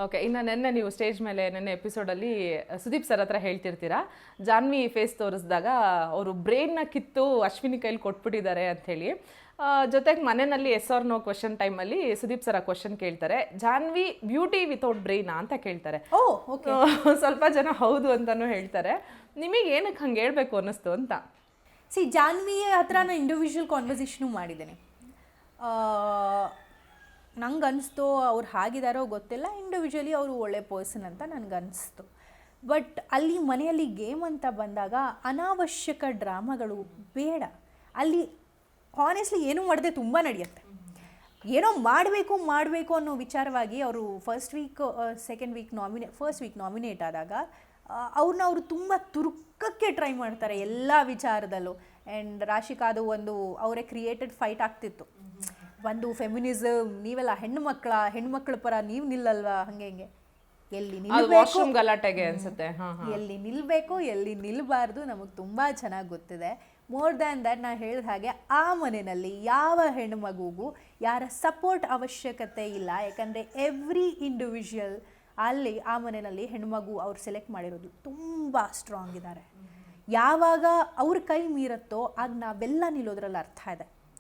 Okay, ಇನ್ನು ನೆನ್ನೆ ನೀವು ಸ್ಟೇಜ್ ಮೇಲೆ ನೆನ್ನೆ ಎಪಿಸೋಡಲ್ಲಿ ಸುದೀಪ್ ಸರ್ ಹತ್ರ ಹೇಳ್ತಿರ್ತೀರಾ, ಜಾನ್ವಿ ಫೇಸ್ ತೋರಿಸಿದಾಗ ಅವರು ಬ್ರೈನ್ನ ಕಿತ್ತು ಅಶ್ವಿನಿ ಕೈಲಿ ಕೊಟ್ಬಿಟ್ಟಿದ್ದಾರೆ ಅಂಥೇಳಿ. ಜೊತೆಗೆ ಮನೆಯಲ್ಲಿ ಎಸ್ ಆರ್ ನೋ ಕ್ವಶನ್ ಟೈಮಲ್ಲಿ ಸುದೀಪ್ ಸರ್ ಆ ಕ್ವಶನ್ ಕೇಳ್ತಾರೆ, ಜಾನ್ವಿ ಬ್ಯೂಟಿ ವಿತೌಟ್ ಬ್ರೈನಾ ಅಂತ ಕೇಳ್ತಾರೆ. ಸ್ವಲ್ಪ ಜನ ಹೌದು ಅಂತಲೂ ಹೇಳ್ತಾರೆ. ನಿಮಗೆ ಏನಕ್ಕೆ ಹಂಗೆ ಹೇಳ್ಬೇಕು ಅನ್ನಿಸ್ತು ಅಂತ? ಜಾನ್ವಿ ಹತ್ರ ನಾನು ಇಂಡಿವಿಜುವಲ್ ಕಾನ್ವರ್ಸೇಷನು ಮಾಡಿದ್ದೇನೆ. ನಂಗೆ ಅನಿಸ್ತು ಅವ್ರು ಹಾಗಿದಾರೋ ಗೊತ್ತಿಲ್ಲ, ಇಂಡಿವಿಜುವಲಿ ಅವರು ಒಳ್ಳೆ ಪರ್ಸನ್ ಅಂತ ನನಗನ್ನಿಸ್ತು. ಬಟ್ ಅಲ್ಲಿ ಮನೆಯಲ್ಲಿ ಗೇಮ್ ಅಂತ ಬಂದಾಗ ಅನಾವಶ್ಯಕ ಡ್ರಾಮಾಗಳು ಬೇಡ. ಅಲ್ಲಿ ಹಾನೆಸ್ಟ್ಲಿ ಏನೂ ಮಾಡದೆ ತುಂಬ ನಡೆಯುತ್ತೆ. ಏನೋ ಮಾಡಬೇಕು ಅನ್ನೋ ವಿಚಾರವಾಗಿ ಅವರು ಫಸ್ಟ್ ವೀಕ್ ನಾಮಿನೇಟ್ ಆದಾಗ ಅವ್ರನ್ನ ಅವರು ತುಂಬ ತುರುಕಕ್ಕೆ ಟ್ರೈ ಮಾಡ್ತಾರೆ ಎಲ್ಲ ವಿಚಾರದಲ್ಲೂ. ಆ್ಯಂಡ್ ರಾಶಿಕಾದು ಒಂದು ಅವರೇ ಕ್ರಿಯೇಟೆಡ್ ಫೈಟ್ ಆಗ್ತಿತ್ತು. ಒಂದು ಫೆಮಿನಿಸಮ್, ನೀವೆಲ್ಲ ಹೆಣ್ಮಕ್ಳ ಪರ ನೀವು ನಿಲ್ಲಲ್ವಾ, ಹಂಗೆ ಎಲ್ಲಿ ನಿಲ್ಲಬೇಕು ಗಲಾಟೆಗೆ ಅನ್ಸುತ್ತೆ, ಎಲ್ಲಿ ನಿಲ್ಲಬೇಕು ಎಲ್ಲಿ ನಿಲ್ಲಬಾರ್ದು ನಮಗೆ ತುಂಬ ಚೆನ್ನಾಗಿ ಗೊತ್ತಿದೆ. ಮೋರ್ ದ್ಯಾನ್ ದ್ಯಾಟ್, ನಾನು ಹೇಳಿದ ಹಾಗೆ ಆ ಮನೆಯಲ್ಲಿ ಯಾವ ಹೆಣ್ಮಗುಗೂ ಯಾರ ಸಪೋರ್ಟ್ ಅವಶ್ಯಕತೆ ಇಲ್ಲ. ಯಾಕಂದರೆ ಎವ್ರಿ ಇಂಡಿವಿಜುವಲ್ ಅಲ್ಲಿ ಆ ಮನೆಯಲ್ಲಿ ಹೆಣ್ಮಗು ಅವ್ರು ಸೆಲೆಕ್ಟ್ ಮಾಡಿರೋದು ತುಂಬ ಸ್ಟ್ರಾಂಗ್ ಇದ್ದಾರೆ. ಯಾವಾಗ ಅವ್ರ ಕೈ ಮೀರುತ್ತೋ ಆಗ ನಾವೆಲ್ಲ ನಿಲ್ಲೋದ್ರಲ್ಲಿ ಅರ್ಥ ಇದೆ.